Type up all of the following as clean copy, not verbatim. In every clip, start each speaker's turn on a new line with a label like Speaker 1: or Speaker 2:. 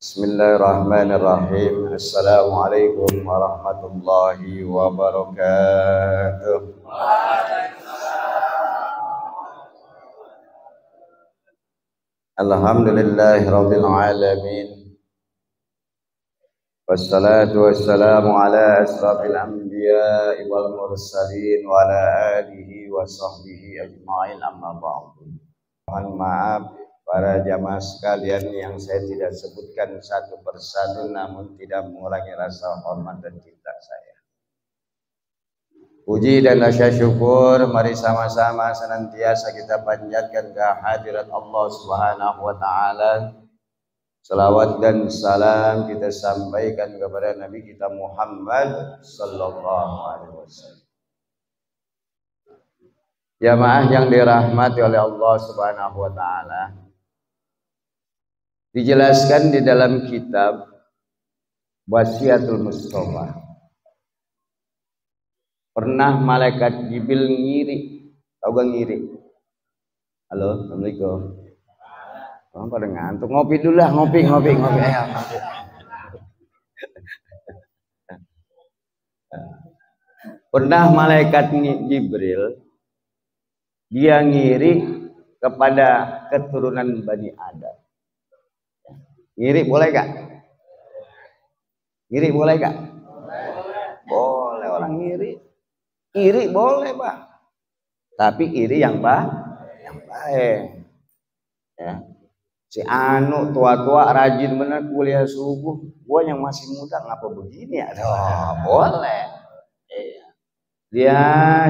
Speaker 1: Bismillahirrahmanirrahim. Assalamualaikum warahmatullahi wabarakatuh. Alhamdulillahi rabbil alamin. Wassalatu wassalamu ala asrafil anbiya'i wal mursalin wa ala alihi wa sahbihi ajma'in, amma ba'du. Mohon maaf para jamaah sekalian yang saya tidak sebutkan satu persatu, namun tidak mengurangi rasa hormat dan cinta saya. Puji dan rasa syukur mari sama-sama senantiasa kita panjatkan ke hadirat Allah Subhanahu wa taala. Salawat dan salam kita sampaikan kepada Nabi kita Muhammad sallallahu alaihi wasallam. Jamaah yang dirahmati oleh Allah Subhanahu wa taala, dijelaskan di dalam kitab Wasiatul Mustafa, pernah malaikat Jibril ngiri. Tahu gak ngiri? Halo, assalamualaikum. Orang pada ngantuk, ngopi dulu lah, ngopi. Pernah malaikat Jibril dia ngiri kepada keturunan Bani Adam. Ngiri boleh gak? Ngiri boleh gak? Boleh orang ngiri. Iri boleh, Pak. Tapi iri yang baik. Ya. Si Anu tua-tua rajin bener kuliah subuh, gua yang masih muda ngapa begini ya? Boleh. Iya. Dia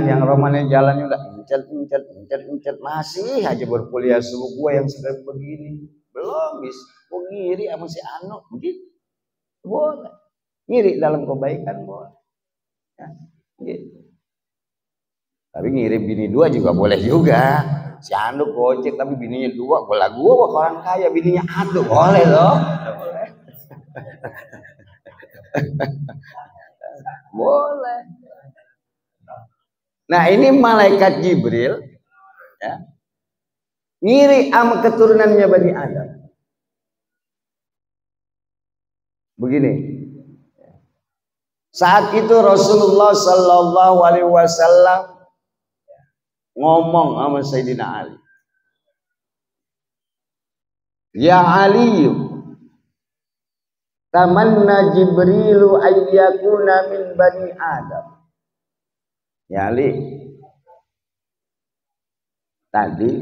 Speaker 1: yang romannya jalannya udah incet masih aja berkuliah subuh, gua yang sedang begini belum bisa. Gua ngiri sama si Anu begitu. Boleh. Ngiri dalam kebaikan boleh. Ya, gitu. Tapi ngirim bini dua juga boleh juga. Si Anu gojek tapi bininya dua, gua orang kaya bininya adu, boleh loh. Boleh. Nah, ini malaikat Jibril ya, ngiri sama keturunannya Bani Adam. Begini. Saat itu Rasulullah sallallahu alaihi wasallam ngomong sama Sayyidina Ali. Ya Ali, tamanna Jibrilu ayyakuna min Bani Adam. Ya Ali, tadi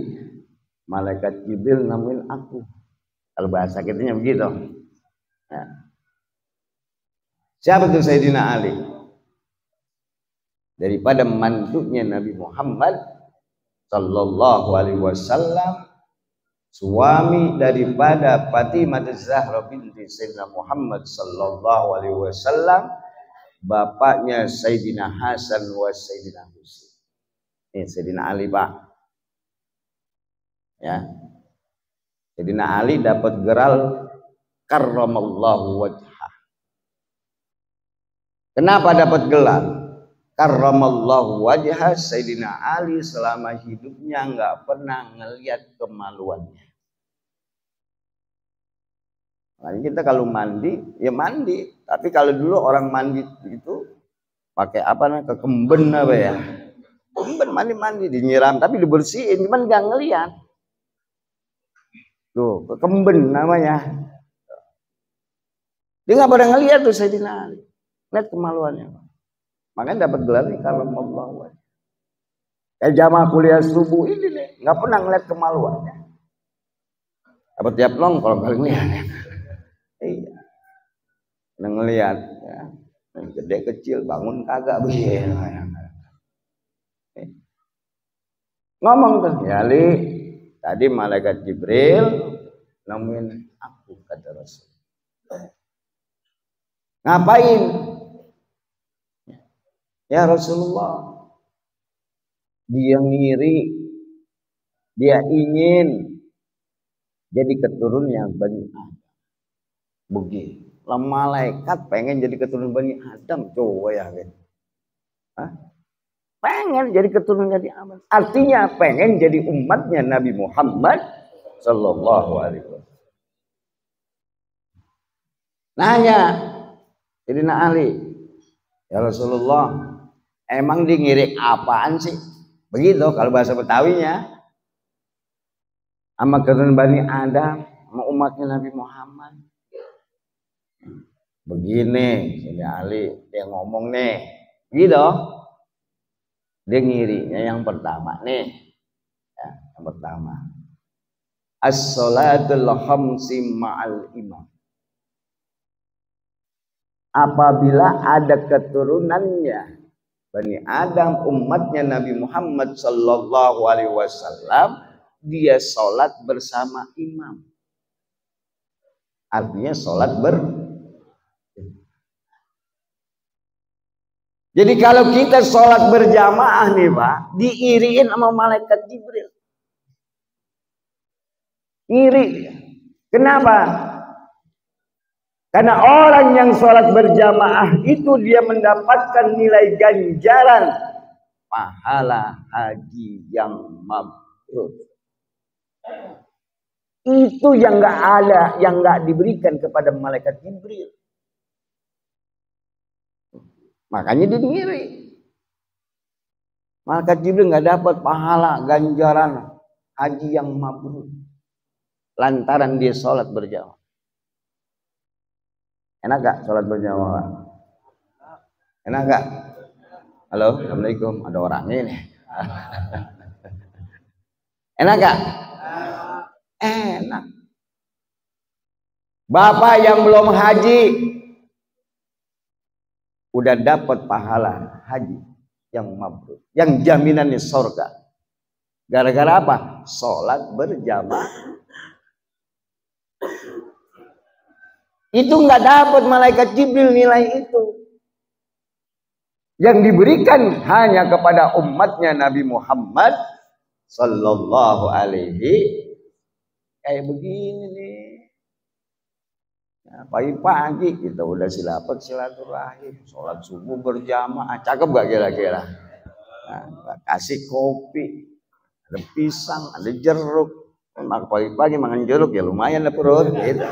Speaker 1: malaikat Jibril nemuin aku. Kalau bahasa kitanya begitu. Ya. Siapa itu Sayyidina Ali? Daripada mantunya Nabi Muhammad sallallahu alaihi wasallam, suami daripada Fatimah Az-Zahra binti Sayyidina Muhammad sallallahu alaihi wasallam, bapaknya Sayyidina Hasan wa Sayyidina Husain. Ini Sayyidina Ali, Pak. Ya. Sayyidina Ali dapat gelar karramallahu wajhah. Kenapa dapat gelar? Karramallahu wajhah, Sayyidina Ali selama hidupnya nggak pernah ngelihat kemaluannya. Nah, kita kalau mandi, ya mandi. Tapi kalau dulu orang mandi itu pakai apa namanya, kekemben apa ya? Kemben mandi dinyiram, tapi dibersihin, cuman nggak ngelihat. Tuh, kekemben namanya. Dia nggak pernah ngelihat tuh Sayyidina Ali. Lihat kemaluannya. Makanya dapat gelar ini karramallahu wajhah. Jamaah kuliah subuh ini nih nggak pernah ngeliat kemaluannya. Dapat tiap nongkrong kali ngeliat. Iya. Ngeliat ya. Gede kecil bangun kagak begini. Ngomong tuh, ya Ali, tadi malaikat Jibril nemuin aku, kata Rasul. Ngapain? Ya Rasulullah, dia ngiri, dia ingin jadi keturunannya Bani Adam. Begitu. Lah malaikat pengen jadi keturunan Bani Adam, coba ya kan? Pengen jadi keturunan Bani Adam. Artinya pengen jadi umatnya Nabi Muhammad sallallahu alaihi wasallam. Nanya Sayyidina Ali, ya Rasulullah, emang dia ngirik apaan sih? Begitu kalau bahasa Betawinya. Sama keturunan Bani Adam, sama umatnya Nabi Muhammad. Begini, Sayyidina Ali dia ngomong nih, gitu. Dia ngirinya yang pertama nih, ya, yang pertama, as-salatul khamsi ma'al imam. Apabila ada keturunannya Bani Adam, umatnya Nabi Muhammad sallallahu alaihi wasallam, dia sholat bersama imam. Artinya sholat Jadi kalau kita sholat berjamaah nih Pak, diiriin sama malaikat Jibril. Iri. Kenapa? Karena orang yang sholat berjamaah itu dia mendapatkan nilai ganjaran pahala haji yang mabrur. Itu yang nggak ada, yang nggak diberikan kepada malaikat Jibril. Makanya dia ngiri. Malaikat Jibril nggak dapat pahala ganjaran haji yang mabrur lantaran dia sholat berjamaah. Enak gak sholat berjamaah? Enak gak? Halo, assalamualaikum. Ada orangnya nih. Enak gak? Enak. Bapak yang belum haji udah dapat pahala haji yang mabrur, yang jaminannya surga. Gara-gara apa? Sholat berjamaah. Itu nggak dapat malaikat Jibril nilai itu. Yang diberikan hanya kepada umatnya Nabi Muhammad sallallahu alaihi kayak begini nih. Nah, pagi-pagi kita udah silaturahim, sholat subuh berjamaah, cakep gak kira-kira? Nah, kasih kopi, ada pisang, ada jeruk. Mak pagi-pagi makan jeruk ya lumayan lah perut gitu.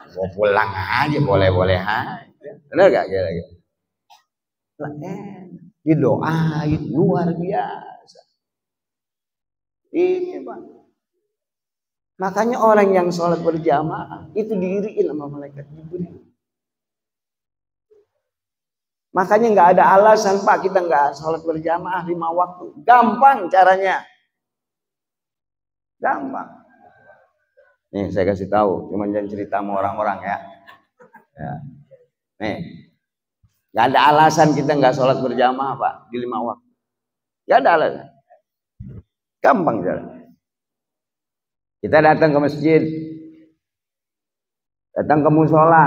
Speaker 1: Mau pulang aja boleh-boleh aja. Benar gak kira-kira? Didoain luar biasa. Ini Pak. Makanya orang yang sholat berjamaah itu diiriin sama malaikat Jibril. Makanya nggak ada alasan Pak kita nggak sholat berjamaah 5 waktu. Gampang caranya. Gampang. Nih saya kasih tahu, cuma jangan cerita sama orang-orang ya. Nih, nggak ada alasan kita nggak sholat berjamaah Pak di 5 waktu. Nggak ada alasan. Gampang caranya. Kita datang ke masjid, datang ke musola,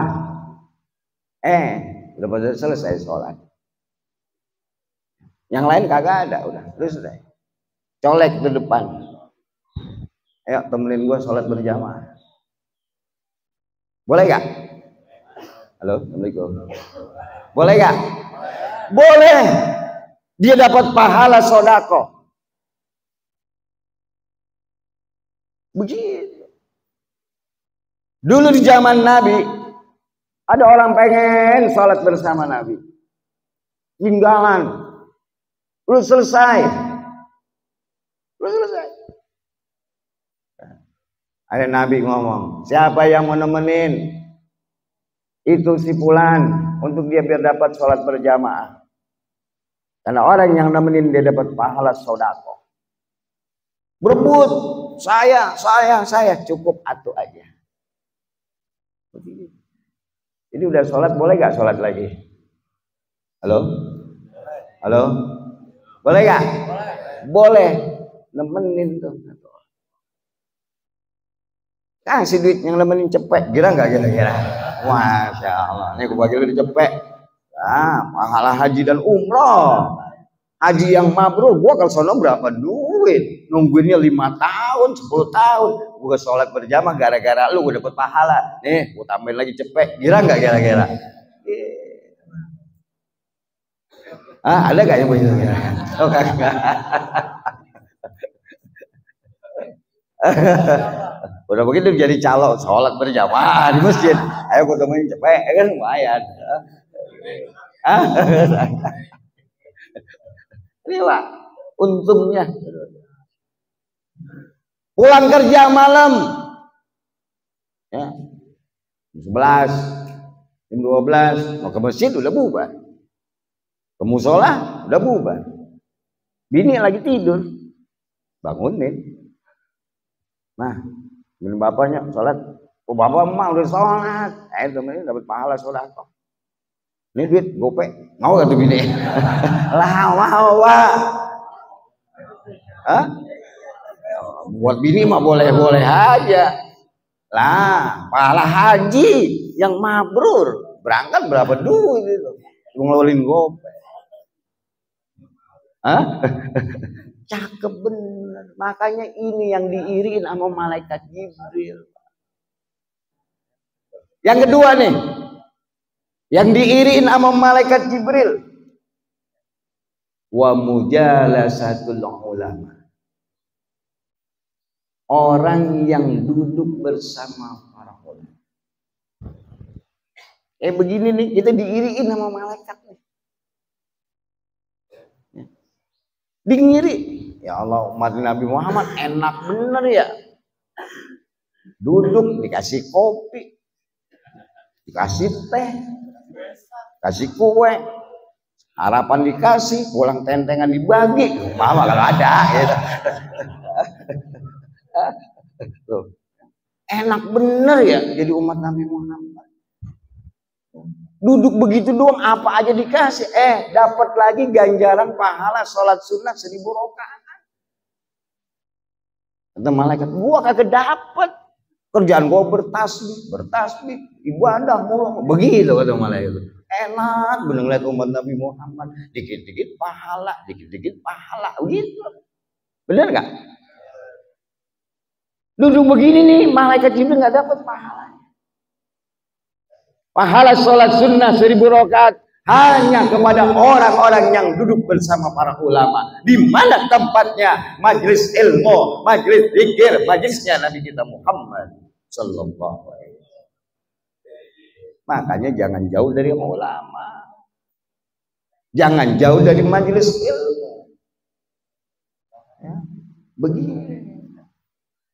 Speaker 1: udah pada selesai sholat. Yang lain kagak ada, udah selesai. Colek ke depan. Ayo temenin gue sholat berjamaah. Boleh gak? Halo, assalamualaikum. Boleh gak? Boleh. Dia dapat pahala sodako. Begitu. Dulu di zaman Nabi, ada orang pengen sholat bersama Nabi. Tinggalan. Belum selesai. Ada Nabi ngomong, siapa yang mau nemenin itu si fulan untuk dia biar dapat sholat berjamaah. Karena orang yang nemenin dia dapat pahala sodako. Berebut, saya, cukup atuh aja. Jadi udah sholat, boleh gak sholat lagi? Halo? Boleh gak? Boleh. Nemenin tuh. Kasih duit yang nemenin cepet, kira nggak kira-kira? Masya Allah, ini aku bagi lebih cepet. Pahala haji dan umroh. Haji yang mabrur, gua kalau sono berapa duit? Nungguinnya 5 tahun, 10 tahun. Gua sholat berjamaah gara-gara lu gua dapet pahala. Nih, gua tambahin lagi cepet, kira nggak kira-kira? Ada gak yang begitu kira-kira? Oh, kagak. Udah begitu jadi calo sholat berjamaah di masjid. Ayo ketemuin cepet kan lumayan. Ini Pak, untungnya. Pulang kerja malam. Ya. Jam 11, jam 12 mau ke masjid udah bubar. Ke musola udah bubar. Bini lagi tidur. Bangunin. Nah, ini bapaknya sholat. Oh bapak emang udah sholat. Temennya dapat pahala sholat kok. Ini duit gopek. Mau gak tuh bini? Lah mau Pak. Hah? Buat bini mah boleh-boleh aja. Lah, pahala haji yang mabrur. Berangkat berapa duit itu? Ngeluarin gopek. Hah? Cakep bener. Makanya ini yang diiriin sama malaikat Jibril. Yang kedua nih, yang diiriin sama malaikat Jibril, wa mujalasatul ulama. Orang yang duduk bersama para ulama. Begini nih, kita diiriin sama malaikat nih. Ngiri. Ya Allah, umat Nabi Muhammad enak bener ya. Duduk dikasih kopi, dikasih teh, kasih kue, harapan dikasih, pulang tentengan dibagi. Mama kalau ada gitu. Tuh. Enak bener ya jadi umat Nabi Muhammad. Duduk begitu doang apa aja dikasih. Dapat lagi ganjaran pahala sholat sunnah 1000 rakaat. Kata malaikat, gua kagak dapet. Kerjaan gua bertasbih, ibadah mulu. Begitu kata malaikat. Enak bener lihat umat Nabi Muhammad. Dikit-dikit pahala, dikit-dikit pahala. Begitu. Bener gak? Duduk begini nih, malaikat Jibril nggak dapat pahala. Pahala sholat sunnah 1000 rakaat hanya kepada orang-orang yang duduk bersama para ulama. Di mana tempatnya? Majelis ilmu, majelis zikir, majelisnya Nabi kita Muhammad sallallahu alaihi wasallam. Makanya jangan jauh dari ulama. Jangan jauh dari majelis ilmu. Ya, begini.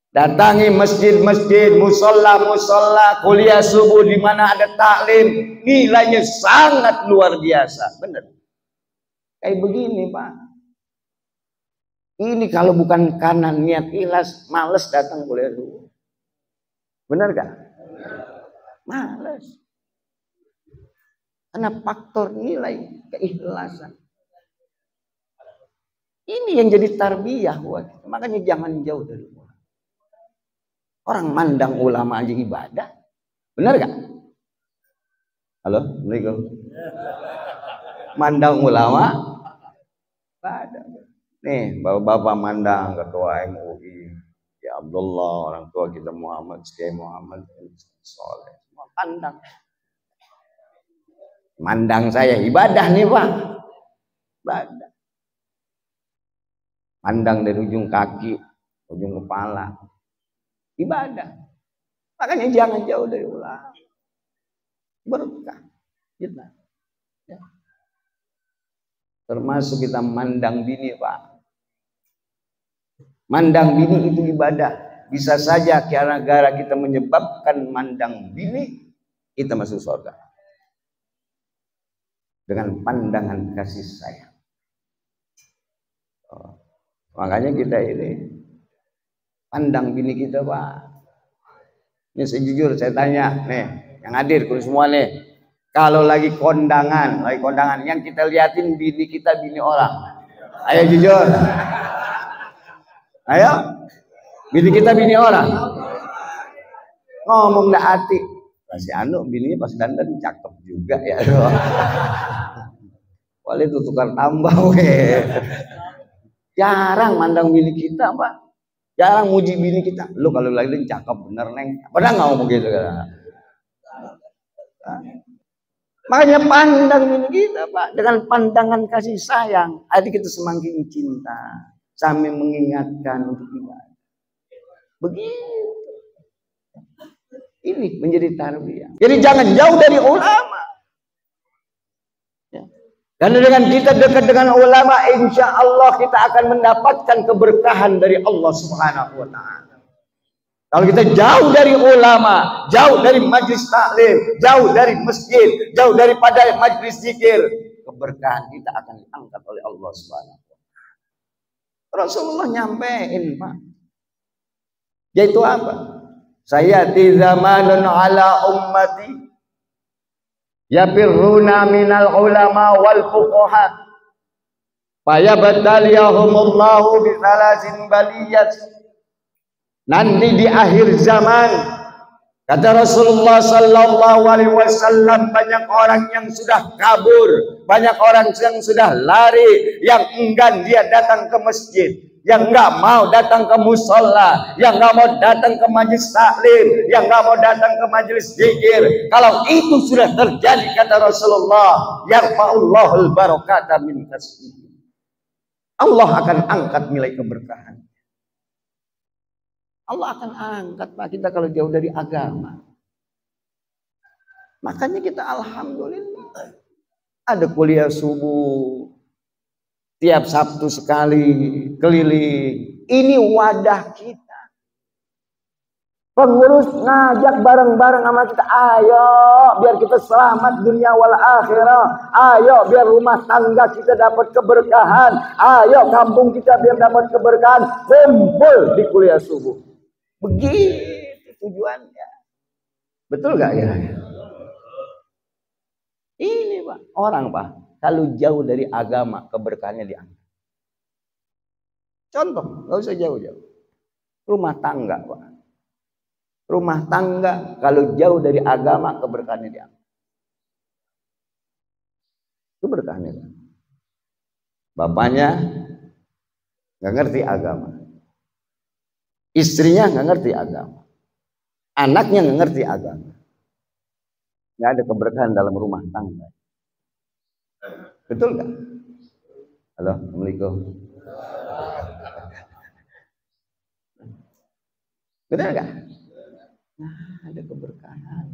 Speaker 1: Datangi masjid-masjid, musola-musola, kuliah subuh di mana ada taklim, nilainya sangat luar biasa, bener. Kayak begini Pak. Ini kalau bukan karena niat ikhlas, males datang kuliah subuh. Bener gak? Males. Karena faktor nilai keikhlasan. Ini yang jadi tarbiyah buat kita. Makanya jangan jauh dari ulama. Orang mandang ulama aja ibadah. Benar gak? Halo, Assalamualaikum. Mandang ulama ibadah. Nih, bapak-bapak mandang ketua MUI, ya Abdullah, orang tua kita Muhammad, Kiai Muhammad Soleh. Semua pandang. Mandang saya ibadah nih Pak. Ibadah. Mandang dari ujung kaki, ujung kepala. Ibadah. Makanya jangan jauh dari ulama. Berkah. Gitu. Ya. Termasuk kita mandang bini Pak. Mandang bini itu ibadah. Bisa saja gara-gara kita menyebabkan mandang bini, kita masuk surga. Dengan pandangan kasih sayang. Makanya kita ini pandang bini kita Pak. Ini sejujur saya tanya nih, yang hadir kudu semua nih. Kalau lagi kondangan yang kita liatin bini kita bini orang. Ayo jujur. Ayo. Bini kita bini orang. Ngomong dah hati. Si Anu bininya pas dandan cakep juga ya. Wali itu tukar tambah weh. Jarang mandang bini kita Pak. Jarang muji bini kita. Lu kalau lagi cakep bener Neng. Pernah nggak ngomong gitu kan? Makanya pandang bini kita Pak dengan pandangan kasih sayang. Adik kita semakin cinta sambil mengingatkan untuk ibadah. Begitu. Ini menjadi tarbiyah. Jadi jangan jauh dari ulama. Ya. Karena dengan kita dekat dengan ulama, insya Allah kita akan mendapatkan keberkahan dari Allah Subhanahu wa Ta'ala. Kalau kita jauh dari ulama, jauh dari majlis taklim, jauh dari masjid, jauh daripada majlis zikir, keberkahan kita akan diangkat oleh Allah Subhanahu wa Ta'ala. Rasulullah nyampein, Pak. Yaitu apa? Sayati zamanun ala ummati yafirruna minal ulama wal fuqaha fayabtaliyahumullahu bi thalasin baliyat. Nanti di akhir zaman, kata Rasulullah sallallahu alaihi wasallam, banyak orang yang sudah kabur, banyak orang yang sudah lari, yang enggan dia datang ke masjid, yang nggak mau datang ke musola, yang nggak mau datang ke majelis taklim, yang nggak mau datang ke majelis zikir. Kalau itu sudah terjadi, kata Rasulullah, yarfa'ullahul barakata min kasbihi. Allah akan angkat nilai keberkahan. Allah akan angkat, Pak, kita kalau jauh dari agama. Makanya kita alhamdulillah ada kuliah subuh tiap Sabtu sekali keliling. Ini wadah kita. Pengurus ngajak bareng-bareng sama kita. Ayo biar kita selamat dunia wal akhirah. Ayo biar rumah tangga kita dapat keberkahan. Ayo kampung kita biar dapat keberkahan. Kumpul di kuliah subuh. Begitu tujuannya. Betul gak ya? Ini Pak, orang Pak, kalau jauh dari agama, keberkahannya diangkat. Contoh, nggak usah jauh-jauh. Rumah tangga, Pak. Rumah tangga, kalau jauh dari agama, keberkahannya diangkat. Keberkahannya diangkat. Bapaknya nggak ngerti agama. Istrinya nggak ngerti agama. Anaknya nggak ngerti agama. Nggak ada keberkahan dalam rumah tangga. Betul nggak? Halo, Assalamualaikum. Betul nggak? Nah, ada keberkahan.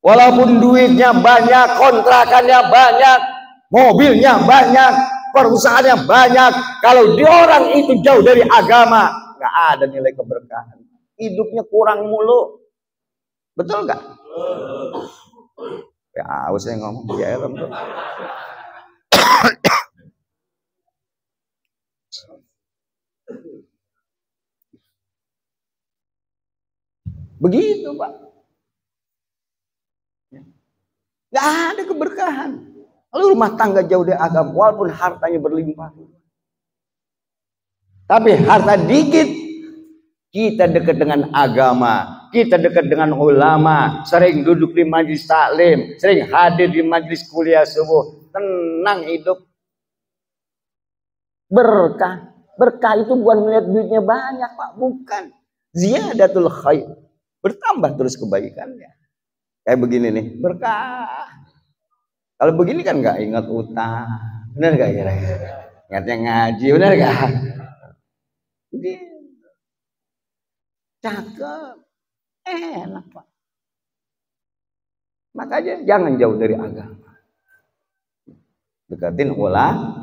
Speaker 1: Walaupun duitnya banyak, kontrakannya banyak, mobilnya banyak, perusahaannya banyak, kalau di orang itu jauh dari agama, nggak ada nilai keberkahan. Hidupnya kurang mulu. Betul nggak? Ya, saya ngomong ya, betul. Begitu, Pak. Nggak ada keberkahan. Lalu rumah tangga jauh dari agama, walaupun hartanya berlimpah. Tapi harta dikit, kita dekat dengan agama, kita dekat dengan ulama, sering duduk di majelis taklim, sering hadir di majelis kuliah subuh, tenang hidup. Berkah. Berkah itu bukan melihat duitnya banyak, Pak, bukan. Ziyadatul khair. Bertambah terus kebaikannya. Kayak begini nih, berkah. Kalau begini kan nggak ingat utang. Benar gak kira-kira? Ingatnya ngaji, benar gak? Begini. Cakep. Enak, Pak. Makanya jangan jauh dari agama. Dekatin ulama.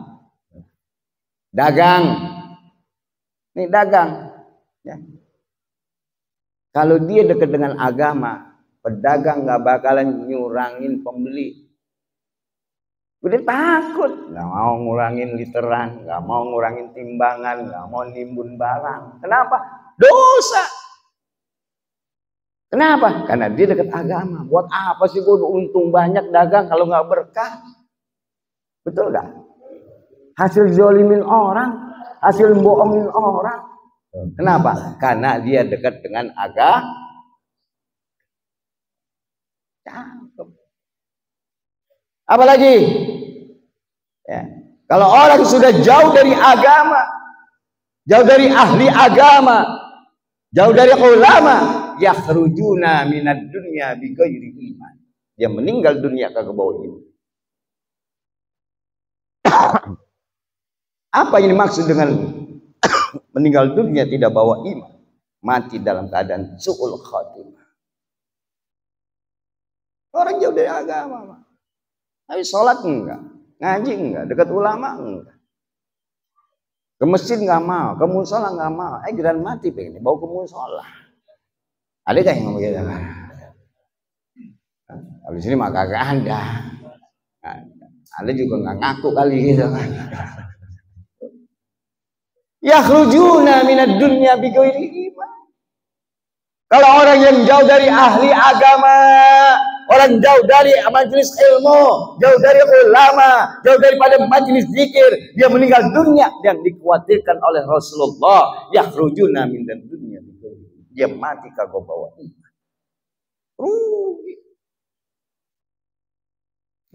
Speaker 1: Dagang. Nih dagang. Ya. Kalau dia dekat dengan agama, pedagang nggak bakalan nyurangin pembeli. Udah takut, nggak mau ngurangin literan, nggak mau ngurangin timbangan, nggak mau nimbun barang. Kenapa? Dosa. Kenapa? Karena dia dekat agama. Buat apa sih gue untung banyak dagang kalau nggak berkah? Betul nggak? Hasil zolimin orang, hasil bohongin orang. Kenapa? Karena dia dekat dengan agama. Cakep. Apalagi? Ya. Kalau orang sudah jauh dari agama, jauh dari ahli agama, jauh dari ulama, yakhrujuna minad dunya bighairi iman. Dia meninggal dunia kagak bawa iman. Apa yang dimaksud dengan meninggal dunia tidak bawa iman? Mati dalam keadaan su'ul khatimah. Orang jauh dari agama, Pak. Tapi sholat enggak, ngaji enggak, dekat ulama enggak. Ke masjid enggak mau, ke musola enggak mau. Geran mati pengen bawa ke musola. Ada kan yang begitu? Kalau di sini mah kagak ada. Ada juga nggak ngaku kali gitu kan. Yakhrujuna minad dunya bighairi iman. Kalau orang yang jauh dari ahli agama, orang jauh dari majelis ilmu, jauh dari ulama, jauh daripada majelis zikir, dia meninggal dunia yang dikhawatirkan oleh Rasulullah, yakhrujuna minad dunya bighairi iman. Dia mati kagak bawa iman. Rugi.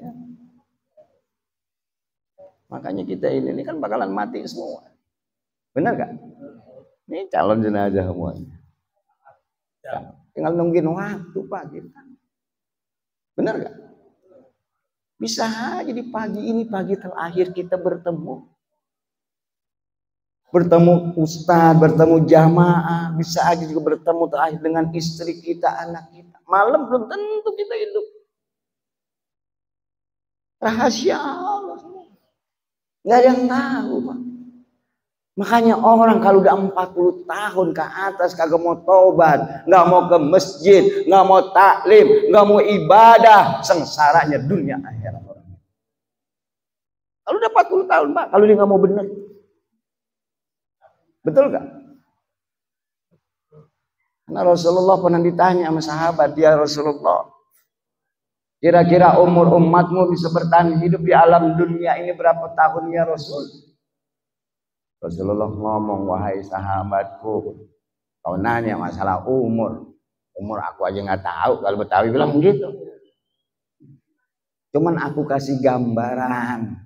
Speaker 1: Ya. Makanya kita ini kan bakalan mati semua. Benar gak? Ini calon jenazah semuanya. Tinggal nungguin waktu Pak kita. Benar gak? Bisa aja di pagi ini, pagi terakhir kita bertemu. Bertemu ustaz, bertemu jamaah. Bisa aja juga bertemu terakhir dengan istri kita, anak kita. Malam belum tentu kita hidup. Rahasia Allah semua. Nggak ada yang tahu, Pak. Makanya orang kalau udah 40 tahun ke atas kagak mau tobat, nggak mau ke masjid, nggak mau taklim, nggak mau ibadah, sengsaranya dunia akhirat orang. Kalau udah 40 tahun, Pak, kalau dia nggak mau benar. Betul gak? Karena Rasulullah pernah ditanya sama sahabat, ya Rasulullah, kira-kira umur umatmu bisa bertahan hidup di alam dunia ini berapa tahun ya Rasul? Rasulullah ngomong, wahai sahabatku, kau nanya masalah umur aku aja nggak tahu. Kalau Betawi bilang begitu. Cuman aku kasih gambaran,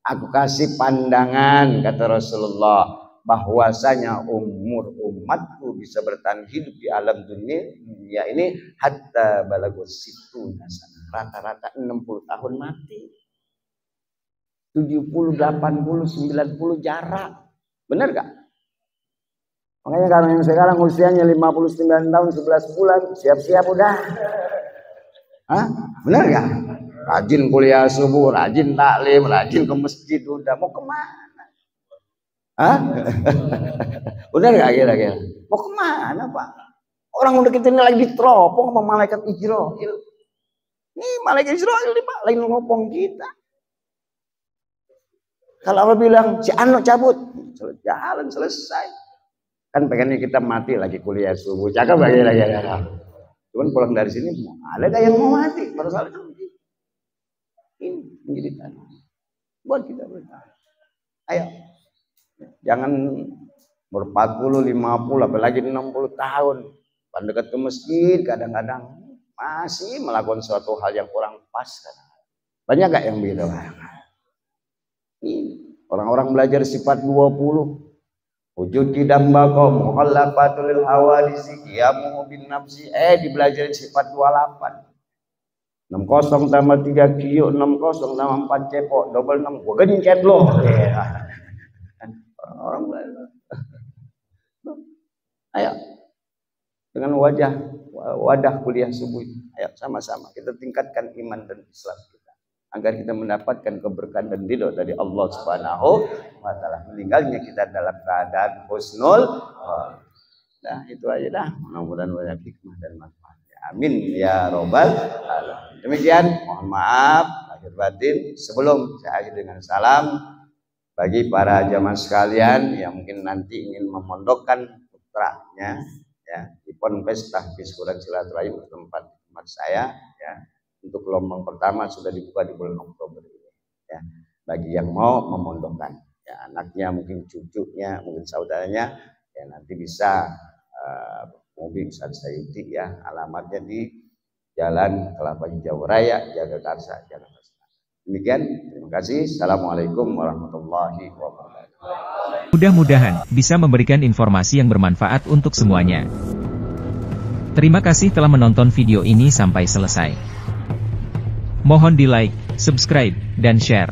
Speaker 1: aku kasih pandangan, kata Rasulullah, bahwasanya umur umatku bisa bertahan hidup di alam dunia ini hatta balagus situ rata-rata 60 tahun mati, 70, 80, 90 jarak. Benar gak? Makanya kalau yang sekarang usianya 59 tahun 11 bulan siap-siap udah. Hah? Benar gak? Rajin kuliah subuh, rajin taklim, rajin ke masjid, udah mau kemana? Hah? Benar gak kira-kira? Mau kemana Pak? Orang udah kita ini lagi diteropong sama malaikat Israil. Nih malaikat Israil nih Pak, lagi ngopong kita. Kalau Allah bilang si Ano cabut, jalan selesai. Kan pengennya kita mati lagi kuliah subuh, cakep lagi. Cuman pulang dari sini, ada gak yang mau mati? Baru salah ini menjadi tanah buat kita bertahan. Ayo, jangan ber-40, 50, apalagi 60 tahun, dekat ke masjid, kadang-kadang masih melakukan suatu hal yang kurang pas. Banyak gak yang begitu? Orang-orang belajar sifat 20, wujud kidam bako muhallafatul hawadisi qiyamu bin nafsi, dibelajarin sifat 28. 60 tambah 3 kio, 60 tambah 4 cepok, double 6, gua gencet loh. Orang belajar. Ayo, dengan wadah kuliah subuh, ayo sama-sama kita tingkatkan iman dan Islam kita, agar kita mendapatkan keberkahan dan ridho dari Allah Subhanahu wa taala. Meninggalnya kita dalam keadaan husnul. Nah, itu aja dah. Mudah-mudahan banyak hikmah dan manfaatnya. Amin ya robbal alamin. Demikian, mohon maaf lahir batin. Sebelum saya akhiri dengan salam bagi para jamaah sekalian yang mungkin nanti ingin memondokkan putranya ya di Ponpes Tahfiz Quran Silaturahim tempat saya ya. Untuk gelombang pertama sudah dibuka di bulan Oktober ini ya. Bagi yang mau memondokkan ya, anaknya, mungkin cucunya, mungkin saudaranya ya, nanti bisa mobil Ustaz Sayuti ya, alamatnya di Jalan Kelapa Hijau Raya, Jagakarsa, Jakarta. Demikian, terima kasih. Assalamualaikum warahmatullahi wabarakatuh.
Speaker 2: Mudah-mudahan bisa memberikan informasi yang bermanfaat untuk semuanya. Terima kasih telah menonton video ini sampai selesai. Mohon di like, subscribe, dan share.